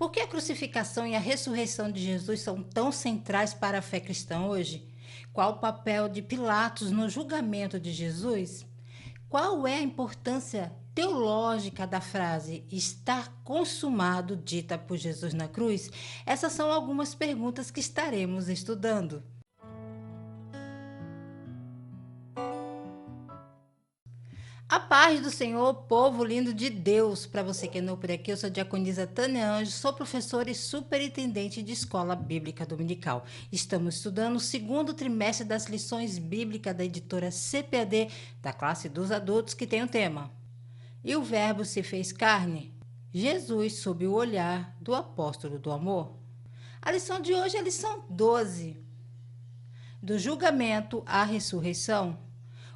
Por que a crucificação e a ressurreição de Jesus são tão centrais para a fé cristã hoje? Qual o papel de Pilatos no julgamento de Jesus? Qual é a importância teológica da frase "está consumado", dita por Jesus na cruz? Essas são algumas perguntas que estaremos estudando. A paz do Senhor, povo lindo de Deus. Para você que é novo por aqui, eu sou a diaconisa Tânia Anjo, sou professora e superintendente de escola bíblica dominical. Estamos estudando o segundo trimestre das lições bíblicas da editora CPAD, da classe dos adultos, que tem o tema "E o Verbo se fez carne?", Jesus sob o olhar do apóstolo do amor. A lição de hoje é a lição 12, do julgamento à ressurreição.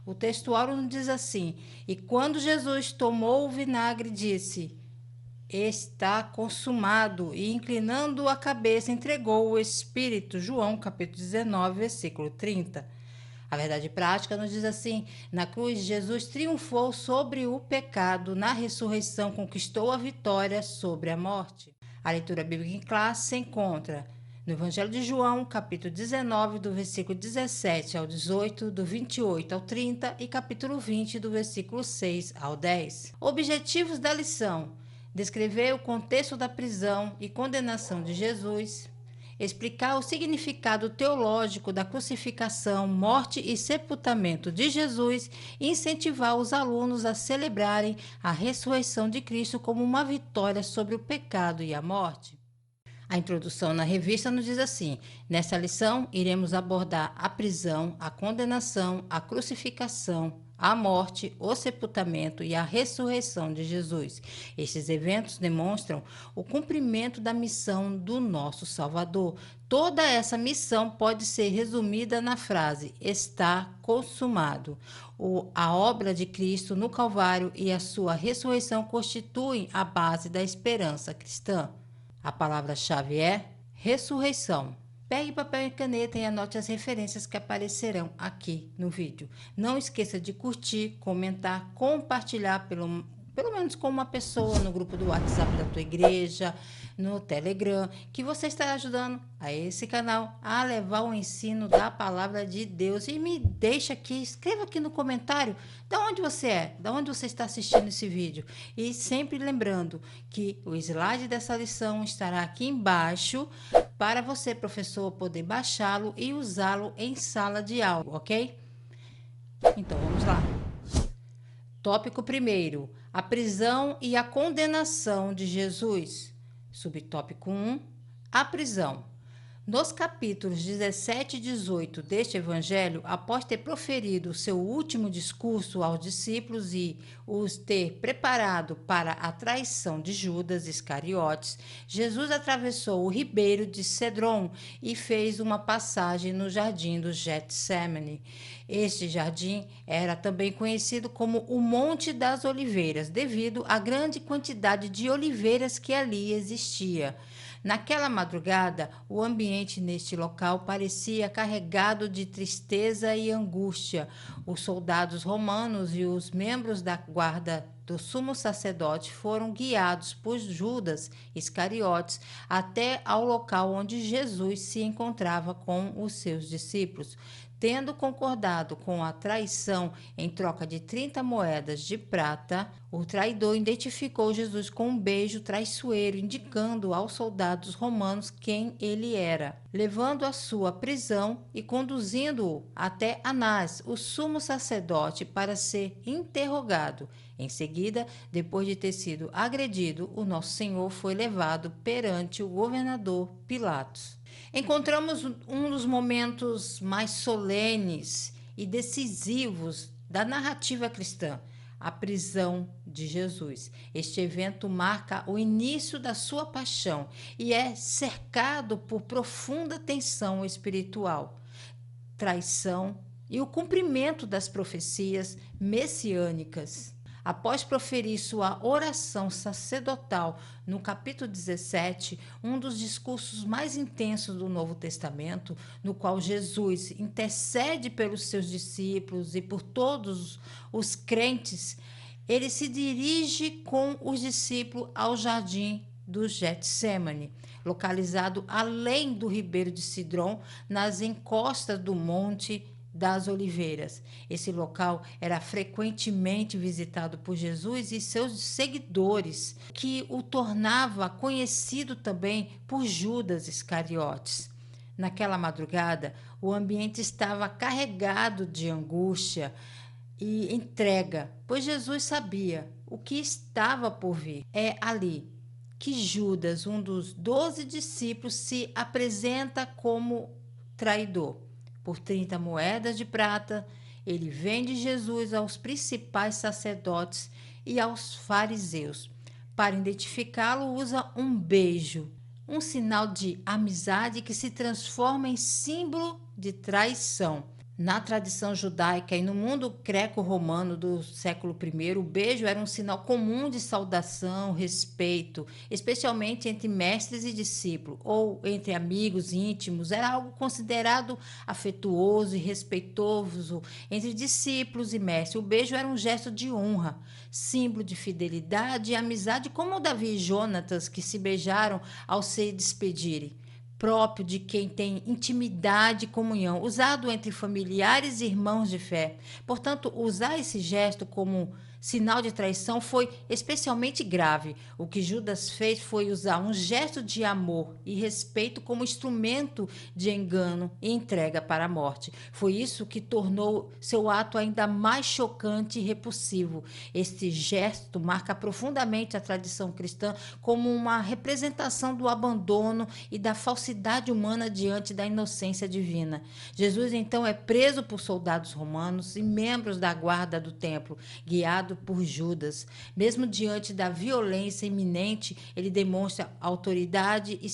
O textuário nos diz assim: "E quando Jesus tomou o vinagre, disse: Está consumado, e inclinando a cabeça, entregou o Espírito." João, capítulo 19, versículo 30. A verdade prática nos diz assim: na cruz, Jesus triunfou sobre o pecado, na ressurreição conquistou a vitória sobre a morte. A leitura bíblica em classe se encontra no Evangelho de João, capítulo 19, do versículo 17 ao 18, do 28 ao 30 e capítulo 20, do versículo 6 ao 10. Objetivos da lição: descrever o contexto da prisão e condenação de Jesus, explicar o significado teológico da crucificação, morte e sepultamento de Jesus e incentivar os alunos a celebrarem a ressurreição de Cristo como uma vitória sobre o pecado e a morte. A introdução na revista nos diz assim: nesta lição, iremos abordar a prisão, a condenação, a crucificação, a morte, o sepultamento e a ressurreição de Jesus. Estes eventos demonstram o cumprimento da missão do nosso Salvador. Toda essa missão pode ser resumida na frase "está consumado". A obra de Cristo no Calvário e a sua ressurreição constituem a base da esperança cristã. A palavra-chave é ressurreição. Pegue papel e caneta e anote as referências que aparecerão aqui no vídeo. Não esqueça de curtir, comentar, compartilhar pelo menos com uma pessoa no grupo do WhatsApp da tua igreja, no Telegram, que você estará ajudando a esse canal a levar o ensino da palavra de Deus. E me deixa aqui, escreva aqui no comentário de onde você é, de onde você está assistindo esse vídeo. E sempre lembrando que o slide dessa lição estará aqui embaixo para você, professor, poder baixá-lo e usá-lo em sala de aula, ok? Então vamos lá. Tópico 1: a prisão e a condenação de Jesus. Subtópico 1: a prisão. Nos capítulos 17 e 18 deste evangelho, após ter proferido o seu último discurso aos discípulos e os ter preparado para a traição de Judas Iscariotes, Jesus atravessou o ribeiro de Cedron e fez uma passagem no jardim do Getsemane. Este jardim era também conhecido como o Monte das Oliveiras, devido à grande quantidade de oliveiras que ali existia. Naquela madrugada, o ambiente neste local parecia carregado de tristeza e angústia. Os soldados romanos e os membros da guarda do sumo sacerdote foram guiados por Judas Iscariotes até ao local onde Jesus se encontrava com os seus discípulos. Tendo concordado com a traição em troca de 30 moedas de prata, o traidor identificou Jesus com um beijo traiçoeiro, indicando aos soldados romanos quem ele era, levando à sua prisão e conduzindo-o até Anás, o sumo sacerdote, para ser interrogado. Em seguida, depois de ter sido agredido, o nosso Senhor foi levado perante o governador Pilatos. Encontramos um dos momentos mais solenes e decisivos da narrativa cristã, a prisão de Jesus. Este evento marca o início da sua paixão e é cercado por profunda tensão espiritual, traição e o cumprimento das profecias messiânicas. Após proferir sua oração sacerdotal no capítulo 17, um dos discursos mais intensos do Novo Testamento, no qual Jesus intercede pelos seus discípulos e por todos os crentes, ele se dirige com os discípulos ao jardim do Getsêmani, localizado além do ribeiro de Cidrom, nas encostas do Monte das Oliveiras. Esse local era frequentemente visitado por Jesus e seus seguidores, que o tornava conhecido também por Judas Iscariotes. Naquela madrugada, o ambiente estava carregado de angústia e entrega, pois Jesus sabia o que estava por vir. É ali que Judas, um dos 12 discípulos, se apresenta como traidor. Por 30 moedas de prata, ele vende Jesus aos principais sacerdotes e aos fariseus. Para identificá-lo, usa um beijo, um sinal de amizade que se transforma em símbolo de traição. Na tradição judaica e no mundo greco-romano do século I, o beijo era um sinal comum de saudação, respeito, especialmente entre mestres e discípulos, ou entre amigos íntimos. Era algo considerado afetuoso e respeitoso entre discípulos e mestres. O beijo era um gesto de honra, símbolo de fidelidade e amizade, como Davi e Jonatas, que se beijaram ao se despedirem, próprio de quem tem intimidade e comunhão, usado entre familiares e irmãos de fé. Portanto, usar esse gesto como sinal de traição foi especialmente grave. O que Judas fez foi usar um gesto de amor e respeito como instrumento de engano e entrega para a morte. Foi isso que tornou seu ato ainda mais chocante e repulsivo. Este gesto marca profundamente a tradição cristã como uma representação do abandono e da falsidade humana diante da inocência divina. Jesus então é preso por soldados romanos e membros da guarda do templo, guiado por Judas. Mesmo diante da violência iminente, ele demonstra autoridade e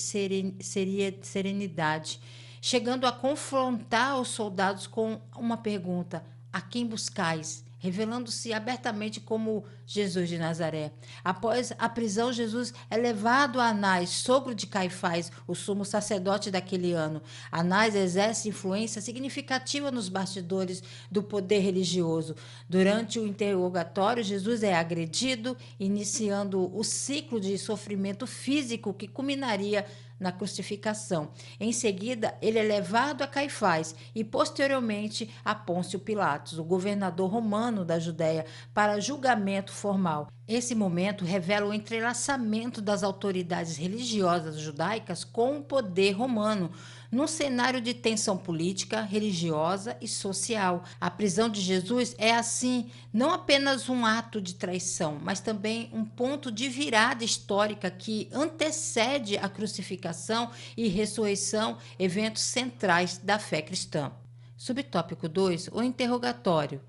serenidade, chegando a confrontar os soldados com uma pergunta: a quem buscais? Revelando-se abertamente como Jesus de Nazaré. Após a prisão, Jesus é levado a Anás, sogro de Caifás, o sumo sacerdote daquele ano. Anás exerce influência significativa nos bastidores do poder religioso. Durante o interrogatório, Jesus é agredido, iniciando o ciclo de sofrimento físico que culminaria na crucificação. Em seguida, ele é levado a Caifás e, posteriormente, a Pôncio Pilatos, o governador romano da Judéia, para julgamento formal. Esse momento revela o entrelaçamento das autoridades religiosas judaicas com o poder romano, num cenário de tensão política, religiosa e social. A prisão de Jesus é, assim, não apenas um ato de traição, mas também um ponto de virada histórica que antecede a crucificação e ressurreição, eventos centrais da fé cristã. Subtópico 2, o interrogatório.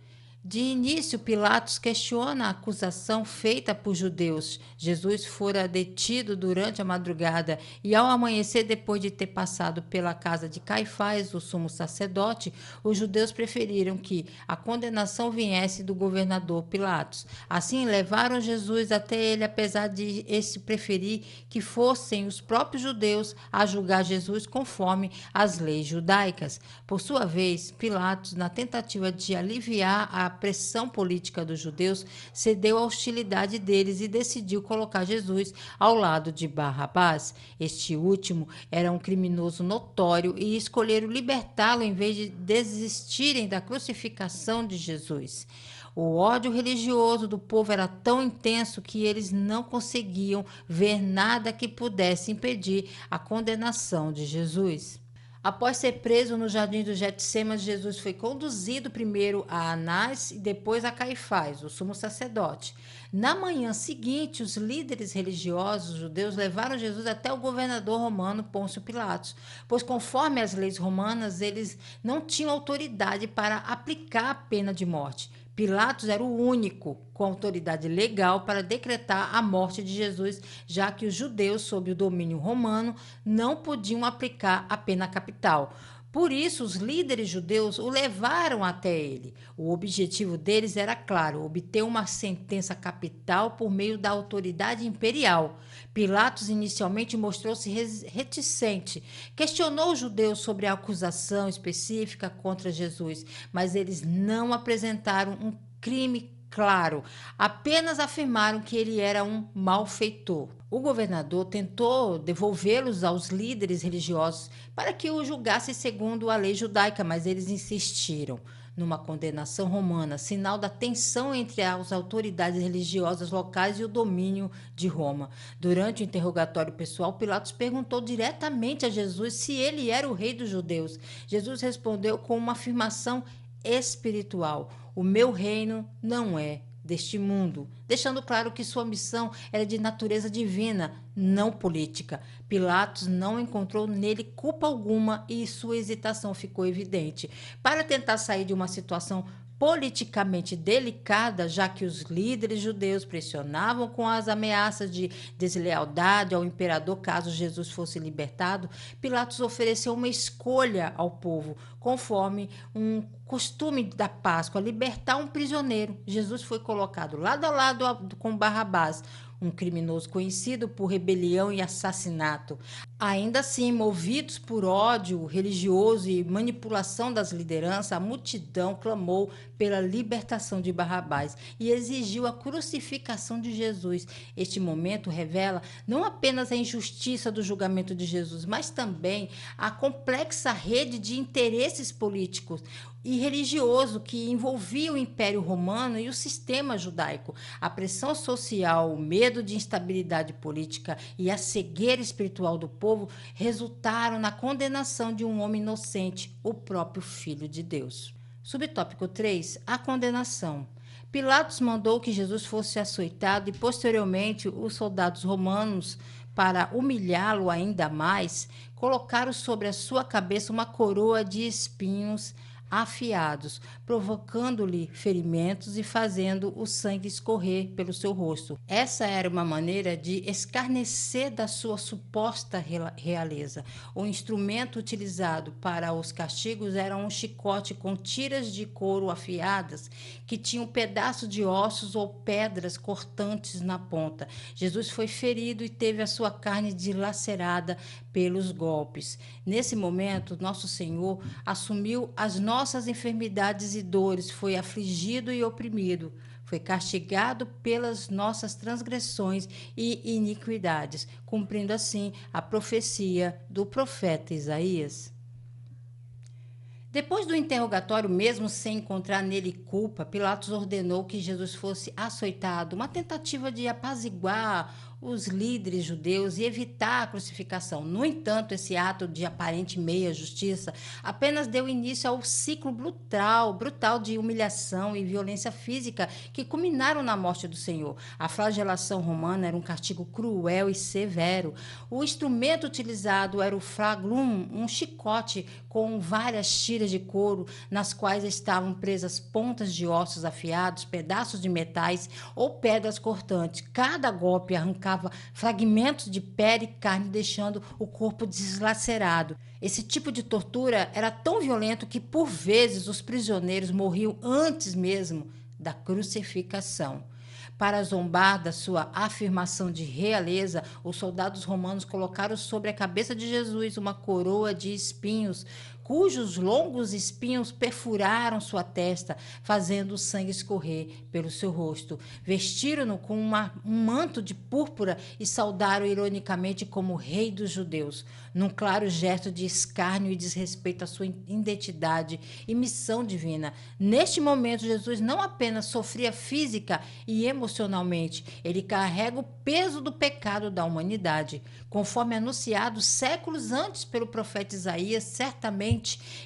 De início, Pilatos questiona a acusação feita por judeus. Jesus fora detido durante a madrugada e, ao amanhecer, depois de ter passado pela casa de Caifás, o sumo sacerdote, os judeus preferiram que a condenação viesse do governador Pilatos. Assim, levaram Jesus até ele, apesar de este preferir que fossem os próprios judeus a julgar Jesus conforme as leis judaicas. Por sua vez, Pilatos, na tentativa de aliviar a pressão política dos judeus, cedeu à hostilidade deles e decidiu colocar Jesus ao lado de Barrabás. Este último era um criminoso notório e escolheram libertá-lo em vez de desistirem da crucificação de Jesus. O ódio religioso do povo era tão intenso que eles não conseguiam ver nada que pudesse impedir a condenação de Jesus. Após ser preso no jardim do Getsêmani, Jesus foi conduzido primeiro a Anás e depois a Caifás, o sumo sacerdote. Na manhã seguinte, os líderes religiosos judeus levaram Jesus até o governador romano Pôncio Pilatos, pois, conforme as leis romanas, eles não tinham autoridade para aplicar a pena de morte. Pilatos era o único com autoridade legal para decretar a morte de Jesus, já que os judeus, sob o domínio romano, não podiam aplicar a pena capital. Por isso, os líderes judeus o levaram até ele. O objetivo deles era claro: obter uma sentença capital por meio da autoridade imperial. Pilatos inicialmente mostrou-se reticente, questionou os judeus sobre a acusação específica contra Jesus, mas eles não apresentaram um crime claro, apenas afirmaram que ele era um malfeitor. O governador tentou devolvê-los aos líderes religiosos para que o julgassem segundo a lei judaica, mas eles insistiram numa condenação romana, sinal da tensão entre as autoridades religiosas locais e o domínio de Roma. Durante o interrogatório pessoal, Pilatos perguntou diretamente a Jesus se ele era o rei dos judeus. Jesus respondeu com uma afirmação espiritual: o meu reino não é deste mundo, deixando claro que sua missão era de natureza divina, não política. Pilatos não encontrou nele culpa alguma e sua hesitação ficou evidente. Para tentar sair de uma situação politicamente delicada, já que os líderes judeus pressionavam com as ameaças de deslealdade ao imperador caso Jesus fosse libertado, Pilatos ofereceu uma escolha ao povo, conforme um costume da Páscoa, libertar um prisioneiro. Jesus foi colocado lado a lado com Barrabás, um criminoso conhecido por rebelião e assassinato. Ainda assim, movidos por ódio religioso e manipulação das lideranças, a multidão clamou pela libertação de Barrabás e exigiu a crucificação de Jesus. Este momento revela não apenas a injustiça do julgamento de Jesus, mas também a complexa rede de interesses políticos e religioso que envolvia o Império Romano e o sistema judaico. A pressão social, o medo de instabilidade política e a cegueira espiritual do povo resultaram na condenação de um homem inocente, o próprio Filho de Deus. Subtópico 3. A condenação. Pilatos mandou que Jesus fosse açoitado e, posteriormente, os soldados romanos, para humilhá-lo ainda mais, colocaram sobre a sua cabeça uma coroa de espinhos afiados, provocando-lhe ferimentos e fazendo o sangue escorrer pelo seu rosto. Essa era uma maneira de escarnecer da sua suposta realeza. O instrumento utilizado para os castigos era um chicote com tiras de couro afiadas que tinham pedaços de ossos ou pedras cortantes na ponta. Jesus foi ferido e teve a sua carne dilacerada pelos golpes. Nesse momento, nosso Senhor assumiu as nossas enfermidades e dores, foi afligido e oprimido, foi castigado pelas nossas transgressões e iniquidades, cumprindo assim a profecia do profeta Isaías. Depois do interrogatório, mesmo sem encontrar nele culpa, Pilatos ordenou que Jesus fosse açoitado, uma tentativa de apaziguar os líderes judeus e evitar a crucificação. No entanto, esse ato de aparente meia-justiça apenas deu início ao ciclo brutal de humilhação e violência física que culminaram na morte do Senhor. A flagelação romana era um castigo cruel e severo. O instrumento utilizado era o flagrum, um chicote com várias tiras de couro nas quais estavam presas pontas de ossos afiados, pedaços de metais ou pedras cortantes. Cada golpe arrancava fragmentos de pele e carne, deixando o corpo deslacerado. Esse tipo de tortura era tão violento que, por vezes, os prisioneiros morriam antes mesmo da crucificação. Para zombar da sua afirmação de realeza, os soldados romanos colocaram sobre a cabeça de Jesus uma coroa de espinhos, cujos longos espinhos perfuraram sua testa, fazendo o sangue escorrer pelo seu rosto. Vestiram-no com um manto de púrpura e saudaram ironicamente como rei dos judeus, num claro gesto de escárnio e desrespeito à sua identidade e missão divina. Neste momento, Jesus não apenas sofria física e emocionalmente, ele carrega o peso do pecado da humanidade. Conforme anunciado séculos antes pelo profeta Isaías, certamente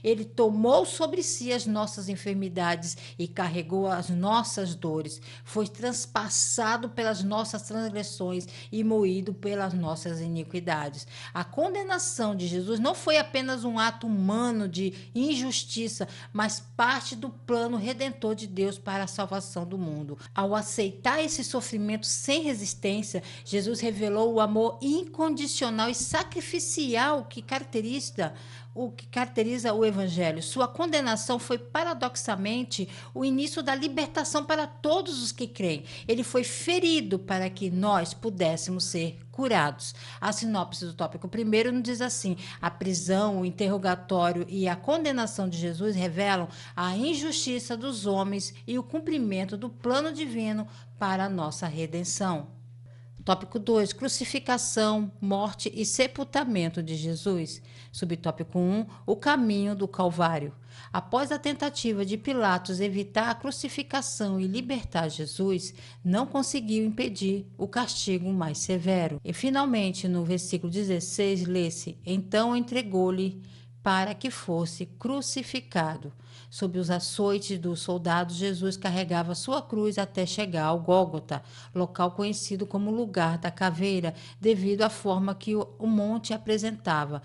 ele tomou sobre si as nossas enfermidades e carregou as nossas dores. Foi transpassado pelas nossas transgressões e moído pelas nossas iniquidades. A condenação de Jesus não foi apenas um ato humano de injustiça, mas parte do plano redentor de Deus para a salvação do mundo. Ao aceitar esse sofrimento sem resistência, Jesus revelou o amor incondicional e sacrificial que caracteriza o que caracteriza o Evangelho. Sua condenação foi paradoxalmente o início da libertação para todos os que creem. Ele foi ferido para que nós pudéssemos ser curados. A sinopse do tópico primeiro nos diz assim: a prisão, o interrogatório e a condenação de Jesus revelam a injustiça dos homens e o cumprimento do plano divino para a nossa redenção. Tópico 2: crucificação, morte e sepultamento de Jesus. Subtópico 1: o caminho do Calvário. Após a tentativa de Pilatos evitar a crucificação e libertar Jesus, não conseguiu impedir o castigo mais severo. E finalmente, no versículo 16, lê-se: então entregou-lhe para que fosse crucificado. Sob os açoites dos soldados, Jesus carregava sua cruz até chegar ao Gólgota, local conhecido como lugar da caveira, devido à forma que o monte apresentava.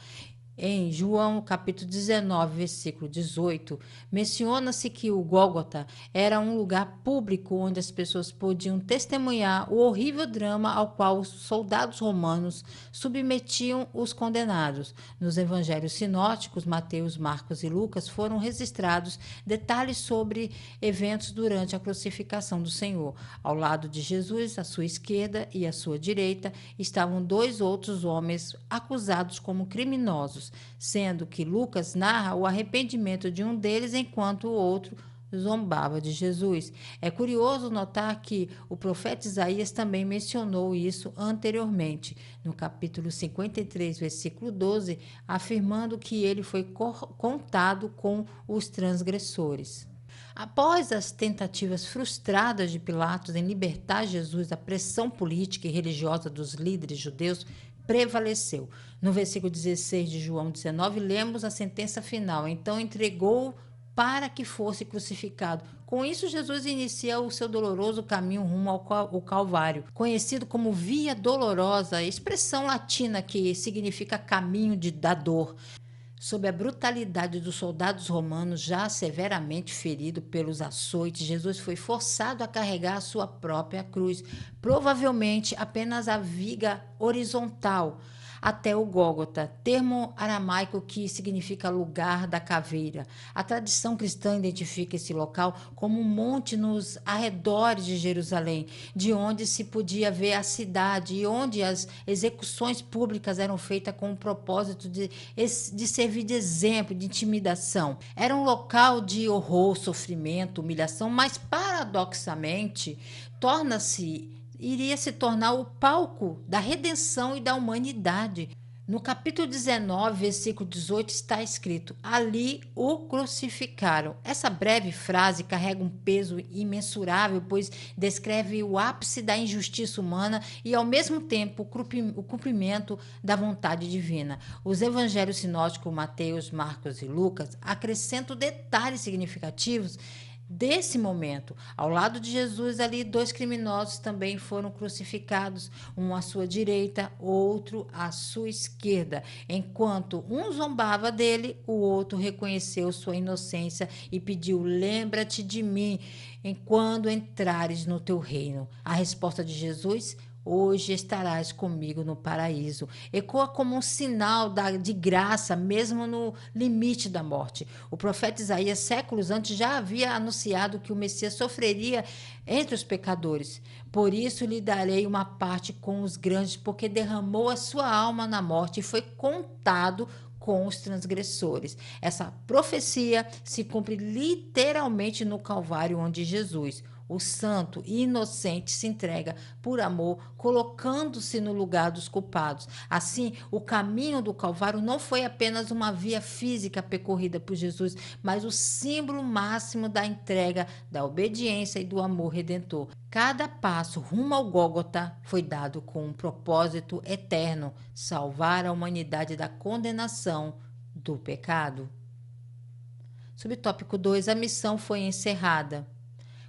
Em João capítulo 19, versículo 18, menciona-se que o Gólgota era um lugar público onde as pessoas podiam testemunhar o horrível drama ao qual os soldados romanos submetiam os condenados. Nos evangelhos sinóticos, Mateus, Marcos e Lucas, foram registrados detalhes sobre eventos durante a crucificação do Senhor. Ao lado de Jesus, à sua esquerda e à sua direita, estavam dois outros homens acusados como criminosos, sendo que Lucas narra o arrependimento de um deles enquanto o outro zombava de Jesus. É curioso notar que o profeta Isaías também mencionou isso anteriormente, no capítulo 53, versículo 12, afirmando que ele foi contado com os transgressores. Após as tentativas frustradas de Pilatos em libertar Jesus da pressão política e religiosa dos líderes judeus, prevaleceu. No versículo 16 de João 19, lemos a sentença final: então entregou para que fosse crucificado. Com isso, Jesus inicia o seu doloroso caminho rumo ao Calvário, conhecido como Via Dolorosa, expressão latina que significa caminho da dor. Sob a brutalidade dos soldados romanos, já severamente ferido pelos açoites, Jesus foi forçado a carregar a sua própria cruz, provavelmente apenas a viga horizontal, até o Gólgota, termo aramaico que significa lugar da caveira. A tradição cristã identifica esse local como um monte nos arredores de Jerusalém, de onde se podia ver a cidade e onde as execuções públicas eram feitas com o propósito de servir de exemplo, de intimidação. Era um local de horror, sofrimento, humilhação, mas paradoxalmente iria se tornar o palco da redenção e da humanidade. No capítulo 19, versículo 18, está escrito: ali o crucificaram. Essa breve frase carrega um peso imensurável, pois descreve o ápice da injustiça humana e, ao mesmo tempo, o cumprimento da vontade divina. Os evangelhos sinóticos Mateus, Marcos e Lucas acrescentam detalhes significativos desse momento. Ao lado de Jesus, ali, dois criminosos também foram crucificados, um à sua direita, outro à sua esquerda. Enquanto um zombava dele, o outro reconheceu sua inocência e pediu: lembra-te de mim quando entrares no teu reino. A resposta de Jesus: hoje estarás comigo no paraíso. Ecoa como um sinal de graça, mesmo no limite da morte. O profeta Isaías, séculos antes, já havia anunciado que o Messias sofreria entre os pecadores. Por isso lhe darei uma parte com os grandes, porque derramou a sua alma na morte e foi contado com os transgressores. Essa profecia se cumpre literalmente no Calvário, onde Jesus, o santo e inocente, se entrega por amor, colocando-se no lugar dos culpados. Assim, o caminho do Calvário não foi apenas uma via física percorrida por Jesus, mas o símbolo máximo da entrega, da obediência e do amor redentor. Cada passo rumo ao Gólgota foi dado com um propósito eterno: salvar a humanidade da condenação do pecado. Subtópico 2: a missão foi encerrada.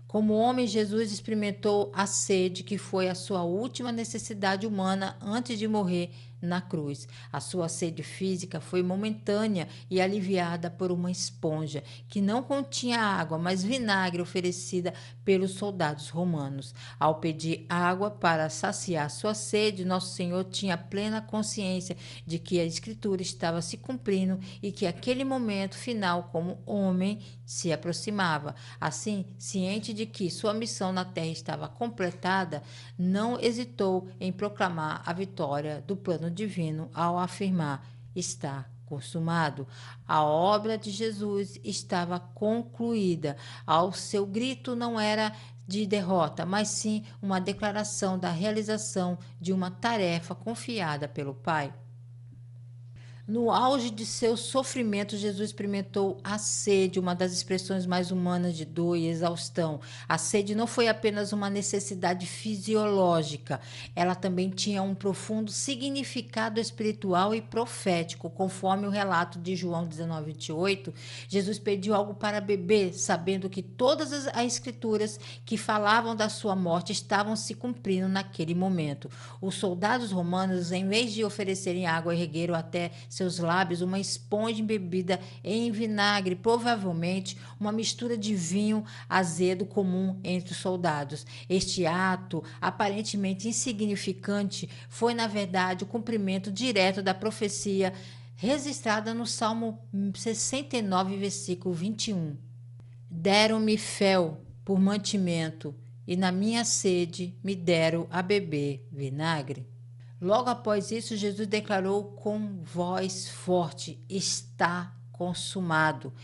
Como homem, Jesus experimentou a sede, que foi a sua última necessidade humana antes de morrer na cruz. A sua sede física foi momentânea e aliviada por uma esponja que não continha água, mas vinagre oferecida pelos soldados romanos. Ao pedir água para saciar sua sede, nosso Senhor tinha plena consciência de que a Escritura estava se cumprindo e que aquele momento final como homem se aproximava. Assim, ciente de que sua missão na terra estava completada, não hesitou em proclamar a vitória do plano divino ao afirmar: está consumado. A obra de Jesus estava concluída. Ao seu grito não era de derrota, mas sim uma declaração da realização de uma tarefa confiada pelo Pai. No auge de seu sofrimento, Jesus experimentou a sede, uma das expressões mais humanas de dor e exaustão. A sede não foi apenas uma necessidade fisiológica, ela também tinha um profundo significado espiritual e profético. Conforme o relato de João 19:28, Jesus pediu algo para beber, sabendo que todas as escrituras que falavam da sua morte estavam se cumprindo naquele momento. Os soldados romanos, em vez de oferecerem água, ergueram até seus lábios uma esponja embebida em vinagre, provavelmente uma mistura de vinho azedo comum entre os soldados. Este ato, aparentemente insignificante, foi na verdade o cumprimento direto da profecia registrada no Salmo 69, versículo 21. Deram-me fel por mantimento, e na minha sede me deram a beber vinagre. Logo após isso, Jesus declarou com voz forte: está consumado.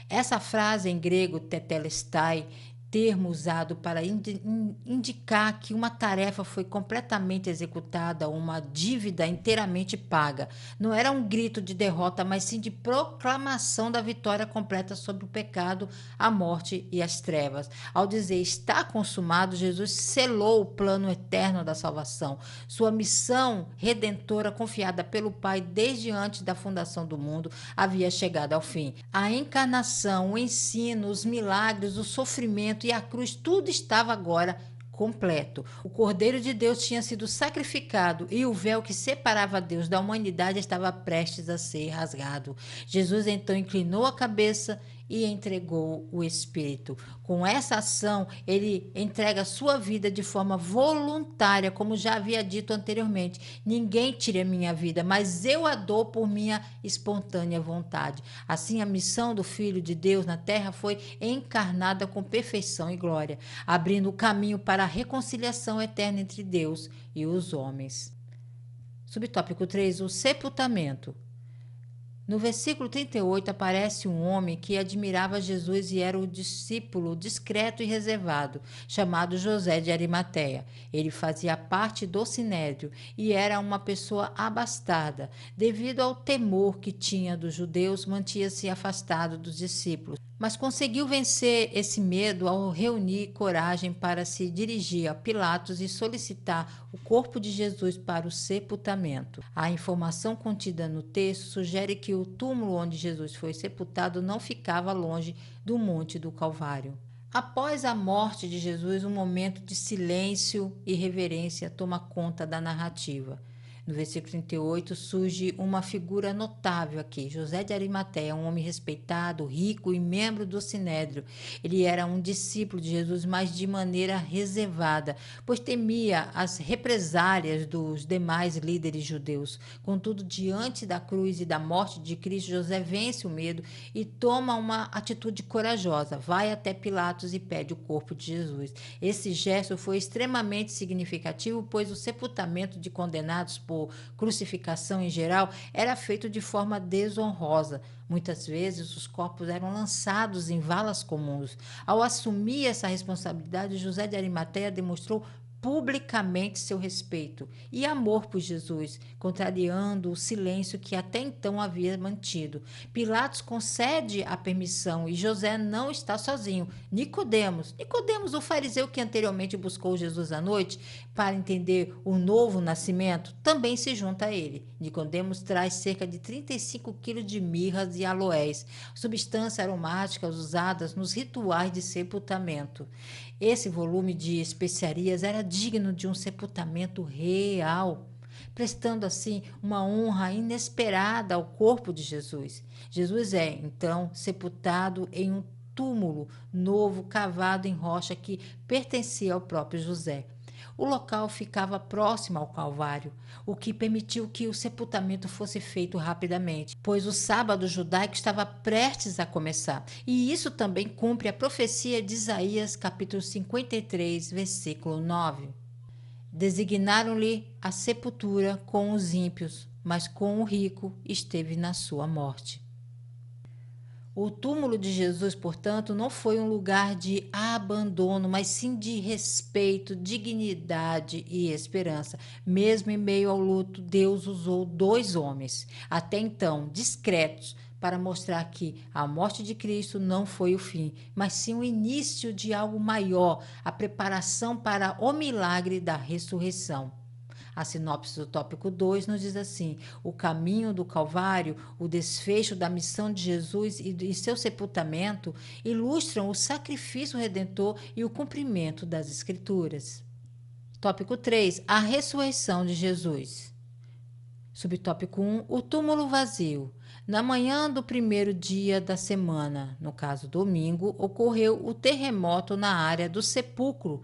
Essa frase em grego, tetelestai, termo usado para indicar que uma tarefa foi completamente executada, uma dívida inteiramente paga. Não era um grito de derrota, mas sim de proclamação da vitória completa sobre o pecado, a morte e as trevas. Ao dizer está consumado, Jesus selou o plano eterno da salvação. Sua missão redentora, confiada pelo Pai desde antes da fundação do mundo, havia chegado ao fim. A encarnação, o ensino, os milagres, o sofrimento e a cruz, tudo estava agora completo. O Cordeiro de Deus tinha sido sacrificado e o véu que separava Deus da humanidade estava prestes a ser rasgado. Jesus então inclinou a cabeça e entregou o Espírito. Com essa ação, ele entrega sua vida de forma voluntária, como já havia dito anteriormente. Ninguém tira a minha vida, mas eu a dou por minha espontânea vontade. Assim, a missão do Filho de Deus na terra foi encarnada com perfeição e glória, abrindo o caminho para a reconciliação eterna entre Deus e os homens. Subtópico 3, o sepultamento. No versículo 38 aparece um homem que admirava Jesus e era o discípulo discreto e reservado, chamado José de Arimateia. Ele fazia parte do Sinédrio e era uma pessoa abastada. Devido ao temor que tinha dos judeus, mantinha-se afastado dos discípulos. Mas conseguiu vencer esse medo ao reunir coragem para se dirigir a Pilatos e solicitar o corpo de Jesus para o sepultamento. A informação contida no texto sugere que o túmulo onde Jesus foi sepultado não ficava longe do Monte do Calvário. Após a morte de Jesus, um momento de silêncio e reverência toma conta da narrativa. No versículo 38 surge uma figura notável aqui. José de Arimateia, um homem respeitado, rico e membro do Sinédrio. Ele era um discípulo de Jesus, mas de maneira reservada, pois temia as represálias dos demais líderes judeus. Contudo, diante da cruz e da morte de Cristo, José vence o medo e toma uma atitude corajosa. Vai até Pilatos e pede o corpo de Jesus. Esse gesto foi extremamente significativo, pois o sepultamento de condenados por crucificação em geral era feito de forma desonrosa. Muitas vezes os corpos eram lançados em valas comuns. Ao assumir essa responsabilidade, José de Arimateia demonstrou publicamente seu respeito e amor por Jesus, contrariando o silêncio que até então havia mantido. Pilatos concede a permissão e José não está sozinho. Nicodemos, o fariseu que anteriormente buscou Jesus à noite para entender o novo nascimento, também se junta a ele. Nicodemos traz cerca de 35 quilos de mirras e aloés, substâncias aromáticas usadas nos rituais de sepultamento. Esse volume de especiarias era digno de um sepultamento real. prestando assim uma honra inesperada ao corpo de Jesus. Jesus é, então, sepultado em um túmulo novo cavado em rocha que pertencia ao próprio José. O local ficava próximo ao Calvário, o que permitiu que o sepultamento fosse feito rapidamente, pois o sábado judaico estava prestes a começar. E isso também cumpre a profecia de Isaías, capítulo 53, versículo 9. Designaram-lhe a sepultura com os ímpios, mas com o rico esteve na sua morte. O túmulo de Jesus, portanto, não foi um lugar de abandono, mas sim de respeito, dignidade e esperança. Mesmo em meio ao luto, Deus usou 2 homens, até então discretos, para mostrar que a morte de Cristo não foi o fim, mas sim o início de algo maior, a preparação para o milagre da ressurreição. A sinopse do tópico 2 nos diz assim: o caminho do Calvário, o desfecho da missão de Jesus e seu sepultamento ilustram o sacrifício redentor e o cumprimento das Escrituras. Tópico 3: a ressurreição de Jesus. Subtópico 1: o túmulo vazio. Na manhã do primeiro dia da semana, no caso domingo, ocorreu o terremoto na área do sepulcro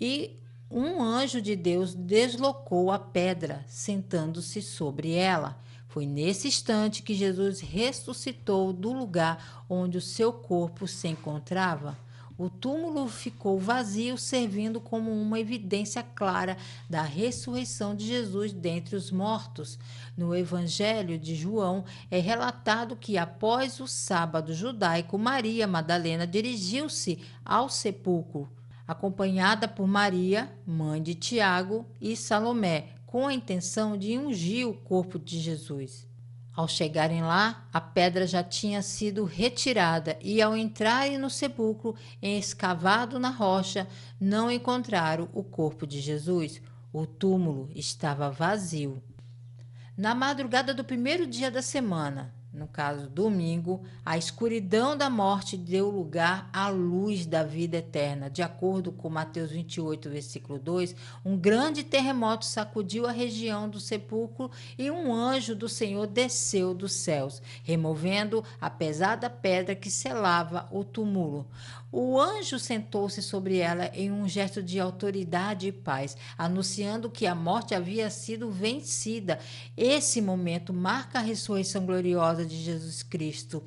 e um anjo de Deus deslocou a pedra, sentando-se sobre ela. Foi nesse instante que Jesus ressuscitou do lugar onde o seu corpo se encontrava. O túmulo ficou vazio, servindo como uma evidência clara da ressurreição de Jesus dentre os mortos. No Evangelho de João, é relatado que, após o sábado judaico, Maria Madalena dirigiu-se ao sepulcro, acompanhada por Maria, mãe de Tiago, e Salomé, com a intenção de ungir o corpo de Jesus. Ao chegarem lá, a pedra já tinha sido retirada e, ao entrarem no sepulcro, escavado na rocha, não encontraram o corpo de Jesus. O túmulo estava vazio. Na madrugada do primeiro dia da semana, no caso domingo, a escuridão da morte deu lugar à luz da vida eterna. De acordo com Mateus 28, versículo 2, um grande terremoto sacudiu a região do sepulcro e um anjo do Senhor desceu dos céus, removendo a pesada pedra que selava o túmulo. O anjo sentou-se sobre ela em um gesto de autoridade e paz, anunciando que a morte havia sido vencida. Esse momento marca a ressurreição gloriosa de Jesus Cristo,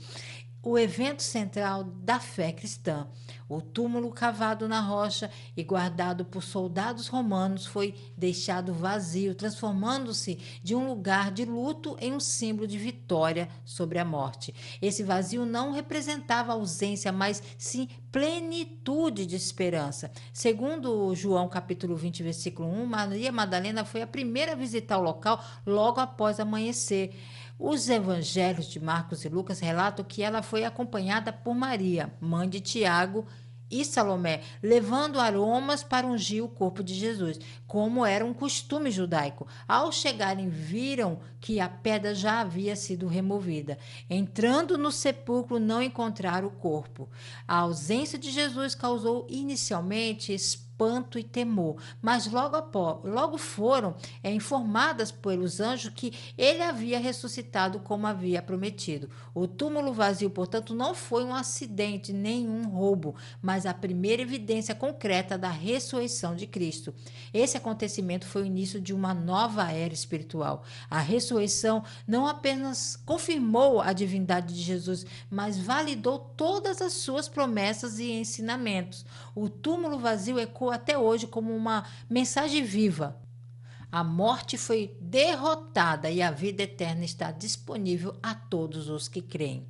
o evento central da fé cristã. O túmulo cavado na rocha e guardado por soldados romanos foi deixado vazio, transformando-se de um lugar de luto em um símbolo de vitória sobre a morte. Esse vazio não representava ausência, mas sim plenitude de esperança. Segundo João capítulo 20, versículo 1, Maria Madalena foi a primeira a visitar o local logo após amanhecer. Os evangelhos de Marcos e Lucas relatam que ela foi acompanhada por Maria, mãe de Tiago, e Salomé, levando aromas para ungir o corpo de Jesus, como era um costume judaico. Ao chegarem, viram que a pedra já havia sido removida. Entrando no sepulcro, não encontraram o corpo. A ausência de Jesus causou inicialmente espanto e temor, mas logo foram informadas pelos anjos que ele havia ressuscitado como havia prometido. O túmulo vazio, portanto, não foi um acidente nem um roubo, mas a primeira evidência concreta da ressurreição de Cristo. Esse acontecimento foi o início de uma nova era espiritual. A ressurreição não apenas confirmou a divindade de Jesus, mas validou todas as suas promessas e ensinamentos. O túmulo vazio ecoa até hoje como uma mensagem viva. A morte foi derrotada e a vida eterna está disponível a todos os que creem.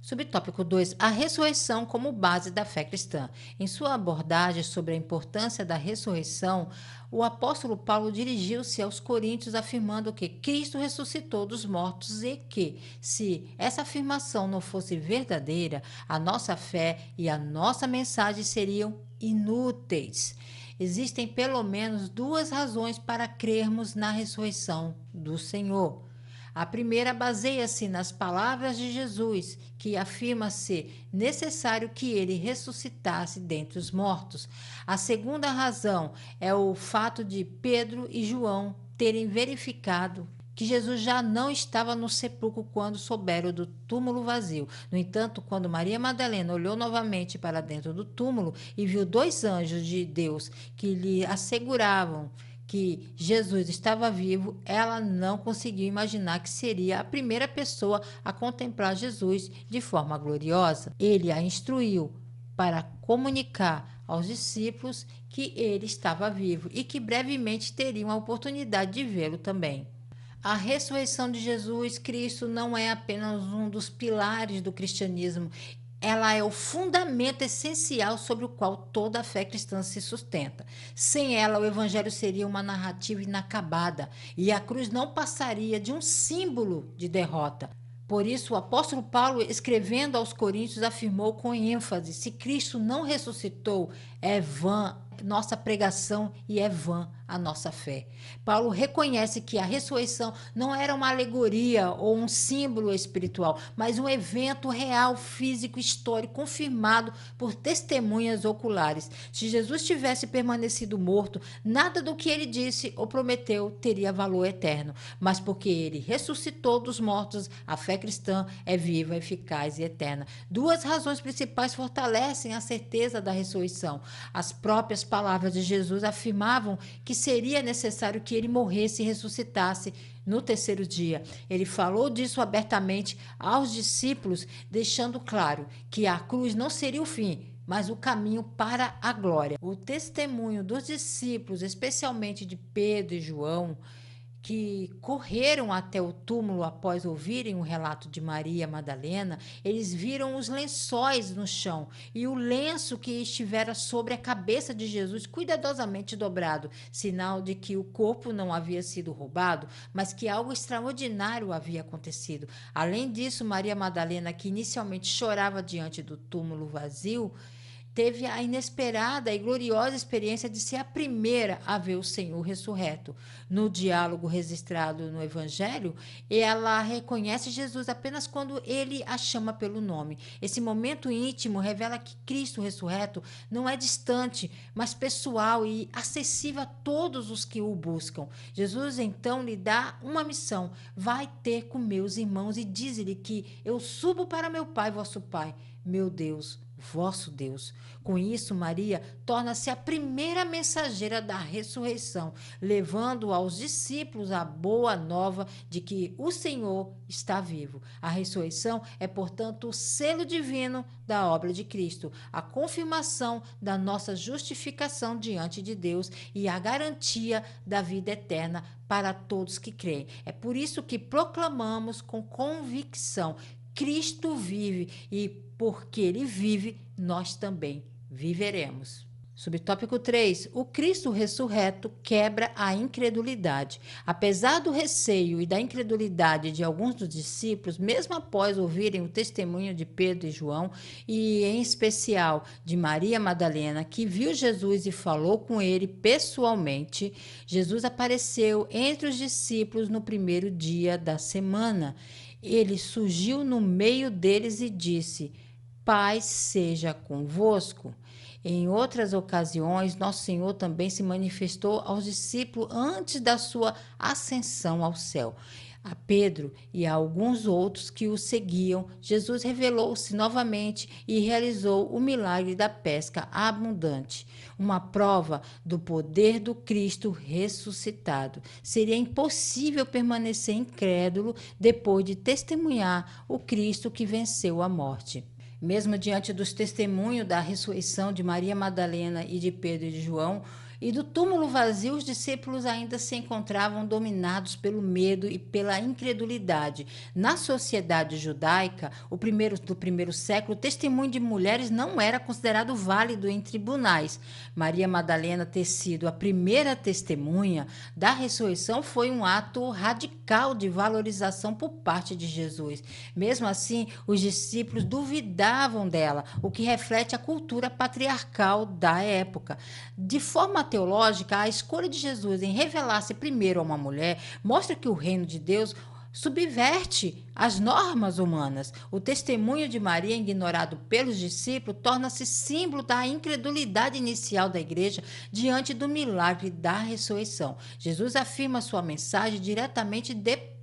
Subtópico 2. A ressurreição como base da fé cristã. Em sua abordagem sobre a importância da ressurreição, o apóstolo Paulo dirigiu-se aos coríntios afirmando que Cristo ressuscitou dos mortos e que, se essa afirmação não fosse verdadeira, a nossa fé e a nossa mensagem seriam inúteis. Existem pelo menos 2 razões para crermos na ressurreição do Senhor. A primeira baseia-se nas palavras de Jesus, que afirma ser necessário que ele ressuscitasse dentre os mortos. A segunda razão é o fato de Pedro e João terem verificado que Jesus já não estava no sepulcro quando souberam do túmulo vazio. No entanto, quando Maria Madalena olhou novamente para dentro do túmulo e viu 2 anjos de Deus que lhe asseguravam que Jesus estava vivo, ela não conseguiu imaginar que seria a primeira pessoa a contemplar Jesus de forma gloriosa. Ele a instruiu para comunicar aos discípulos que ele estava vivo e que brevemente teriam a oportunidade de vê-lo também. A ressurreição de Jesus Cristo não é apenas um dos pilares do cristianismo, ela é o fundamento essencial sobre o qual toda a fé cristã se sustenta. Sem ela, o evangelho seria uma narrativa inacabada e a cruz não passaria de um símbolo de derrota. Por isso, o apóstolo Paulo, escrevendo aos Coríntios, afirmou com ênfase: se Cristo não ressuscitou, é vã nossa pregação e é vã a nossa fé. Paulo reconhece que a ressurreição não era uma alegoria ou um símbolo espiritual, mas um evento real, físico, histórico, confirmado por testemunhas oculares. Se Jesus tivesse permanecido morto, nada do que ele disse ou prometeu teria valor eterno. Mas porque ele ressuscitou dos mortos, a fé cristã é viva, eficaz e eterna. 2 razões principais fortalecem a certeza da ressurreição. As próprias palavras de Jesus afirmavam que seria necessário que ele morresse e ressuscitasse no 3º dia. Ele falou disso abertamente aos discípulos, deixando claro que a cruz não seria o fim, mas o caminho para a glória. O testemunho dos discípulos, especialmente de Pedro e João, que correram até o túmulo após ouvirem o relato de Maria Madalena, eles viram os lençóis no chão e o lenço que estivera sobre a cabeça de Jesus cuidadosamente dobrado, sinal de que o corpo não havia sido roubado, mas que algo extraordinário havia acontecido. Além disso, Maria Madalena, que inicialmente chorava diante do túmulo vazio, teve a inesperada e gloriosa experiência de ser a primeira a ver o Senhor ressurreto. No diálogo registrado no Evangelho, ela reconhece Jesus apenas quando ele a chama pelo nome. Esse momento íntimo revela que Cristo ressurreto não é distante, mas pessoal e acessível a todos os que o buscam. Jesus então lhe dá uma missão: vai ter com meus irmãos e diz-lhe que eu subo para meu Pai, vosso Pai, meu Deus, vosso Deus. Com isso, Maria torna-se a primeira mensageira da ressurreição, levando aos discípulos a boa nova de que o Senhor está vivo. A ressurreição é, portanto, o selo divino da obra de Cristo, a confirmação da nossa justificação diante de Deus e a garantia da vida eterna para todos que creem. É por isso que proclamamos com convicção: Cristo vive, e porque ele vive, nós também viveremos. Subtópico 3. O Cristo ressurreto quebra a incredulidade. Apesar do receio e da incredulidade de alguns dos discípulos, mesmo após ouvirem o testemunho de Pedro e João, e em especial de Maria Madalena, que viu Jesus e falou com ele pessoalmente, Jesus apareceu entre os discípulos no primeiro dia da semana. Ele surgiu no meio deles e disse: paz seja convosco. Em outras ocasiões, nosso Senhor também se manifestou aos discípulos antes da sua ascensão ao céu. A Pedro e a alguns outros que o seguiam, Jesus revelou-se novamente e realizou o milagre da pesca abundante, uma prova do poder do Cristo ressuscitado. Seria impossível permanecer incrédulo depois de testemunhar o Cristo que venceu a morte. Mesmo diante dos testemunhos da ressurreição de Maria Madalena e de Pedro e de João, e do túmulo vazio, os discípulos ainda se encontravam dominados pelo medo e pela incredulidade. Na sociedade judaica, do primeiro século, o testemunho de mulheres não era considerado válido em tribunais. Maria Madalena ter sido a primeira testemunha da ressurreição foi um ato radical de valorização por parte de Jesus. Mesmo assim, os discípulos duvidavam dela, o que reflete a cultura patriarcal da época. De forma teológica, a escolha de Jesus em revelar-se primeiro a uma mulher mostra que o reino de Deus subverte as normas humanas. O testemunho de Maria, ignorado pelos discípulos, torna-se símbolo da incredulidade inicial da igreja diante do milagre da ressurreição. Jesus afirma sua mensagem diretamente depois.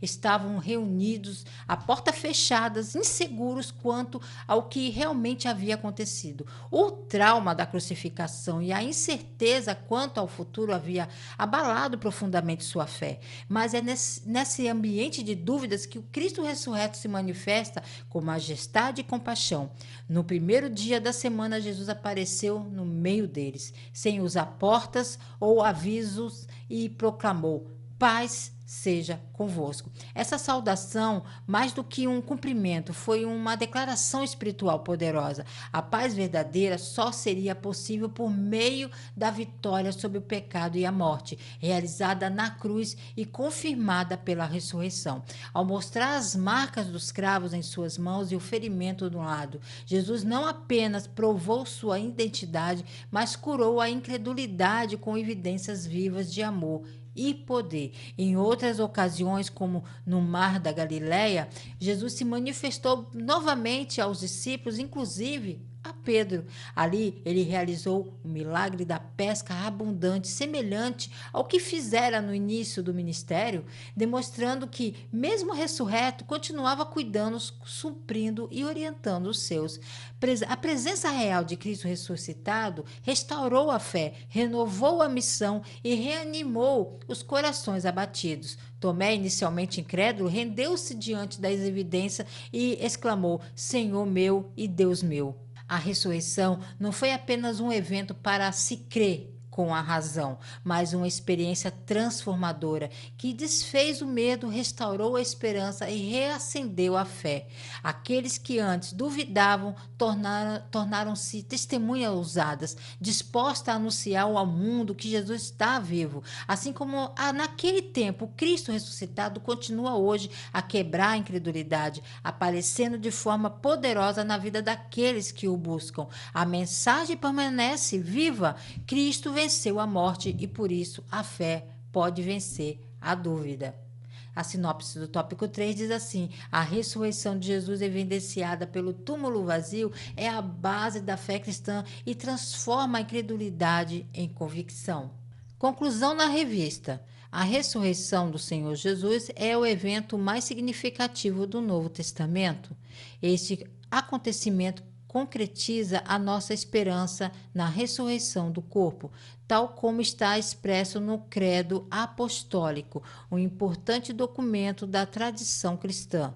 Estavam reunidos, a porta fechadas, inseguros quanto ao que realmente havia acontecido. O trauma da crucificação e a incerteza quanto ao futuro havia abalado profundamente sua fé. Mas é nesse ambiente de dúvidas que o Cristo ressurreto se manifesta com majestade e compaixão. No primeiro dia da semana, Jesus apareceu no meio deles, sem usar portas ou avisos, e proclamou: paz seja convosco. Essa saudação, mais do que um cumprimento, foi uma declaração espiritual poderosa. A paz verdadeira só seria possível por meio da vitória sobre o pecado e a morte, realizada na cruz e confirmada pela ressurreição. Ao mostrar as marcas dos cravos em suas mãos e o ferimento no lado, Jesus não apenas provou sua identidade, mas curou a incredulidade com evidências vivas de amor e poder. Em outras ocasiões, como no Mar da Galileia, Jesus se manifestou novamente aos discípulos, inclusive a Pedro. Ali ele realizou o milagre da pesca abundante, semelhante ao que fizera no início do ministério, demonstrando que, mesmo ressurreto, continuava cuidando, suprindo e orientando os seus. A presença real de Cristo ressuscitado restaurou a fé, renovou a missão e reanimou os corações abatidos. Tomé, inicialmente incrédulo, rendeu-se diante das evidências e exclamou: Senhor meu e Deus meu. A ressurreição não foi apenas um evento para se crer com a razão, mas uma experiência transformadora que desfez o medo, restaurou a esperança e reacendeu a fé. Aqueles que antes duvidavam tornaram-se testemunhas ousadas, dispostas a anunciar ao mundo que Jesus está vivo. Assim como naquele tempo, Cristo ressuscitado continua hoje a quebrar a incredulidade, aparecendo de forma poderosa na vida daqueles que o buscam. A mensagem permanece viva. Cristo venceu a morte e por isso a fé pode vencer a dúvida. A sinopse do tópico 3 diz assim: a ressurreição de Jesus, evidenciada pelo túmulo vazio, é a base da fé cristã e transforma a incredulidade em convicção. Conclusão na revista: a ressurreição do Senhor Jesus é o evento mais significativo do Novo Testamento. Este acontecimento concretiza a nossa esperança na ressurreição do corpo, tal como está expresso no Credo Apostólico, um importante documento da tradição cristã.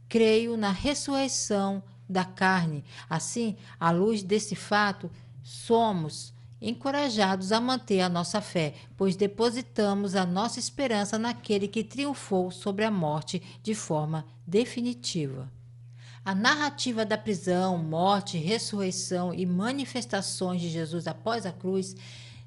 Creio na ressurreição da carne. Assim, à luz desse fato, somos encorajados a manter a nossa fé, pois depositamos a nossa esperança naquele que triunfou sobre a morte de forma definitiva. A narrativa da prisão, morte, ressurreição e manifestações de Jesus após a cruz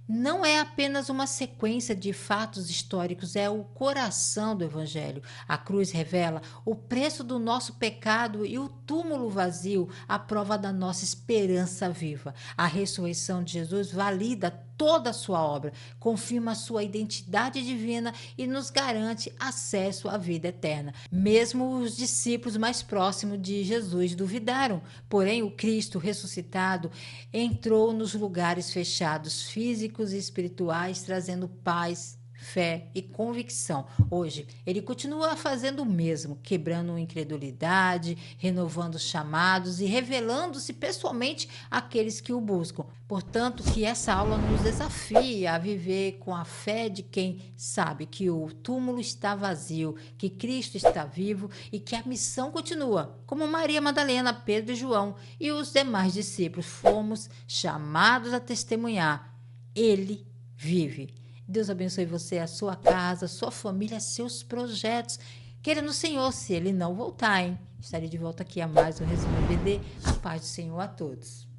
não é apenas uma sequência de fatos históricos, é o coração do Evangelho. A cruz revela o preço do nosso pecado e o túmulo vazio, a prova da nossa esperança viva. A ressurreição de Jesus valida toda a sua obra, confirma a sua identidade divina e nos garante acesso à vida eterna. Mesmo os discípulos mais próximos de Jesus duvidaram, porém o Cristo ressuscitado entrou nos lugares fechados, físicos e espirituais, trazendo paz, fé e convicção. Hoje, ele continua fazendo o mesmo, quebrando a incredulidade, renovando os chamados e revelando-se pessoalmente àqueles que o buscam. Portanto, que essa aula nos desafie a viver com a fé de quem sabe que o túmulo está vazio, que Cristo está vivo e que a missão continua. Como Maria Madalena, Pedro e João e os demais discípulos, fomos chamados a testemunhar. Ele vive. Deus abençoe você, a sua casa, a sua família, seus projetos. Queira no Senhor, se Ele não voltar, hein? Estarei de volta aqui a mais um Resumo EBD. A paz do Senhor a todos.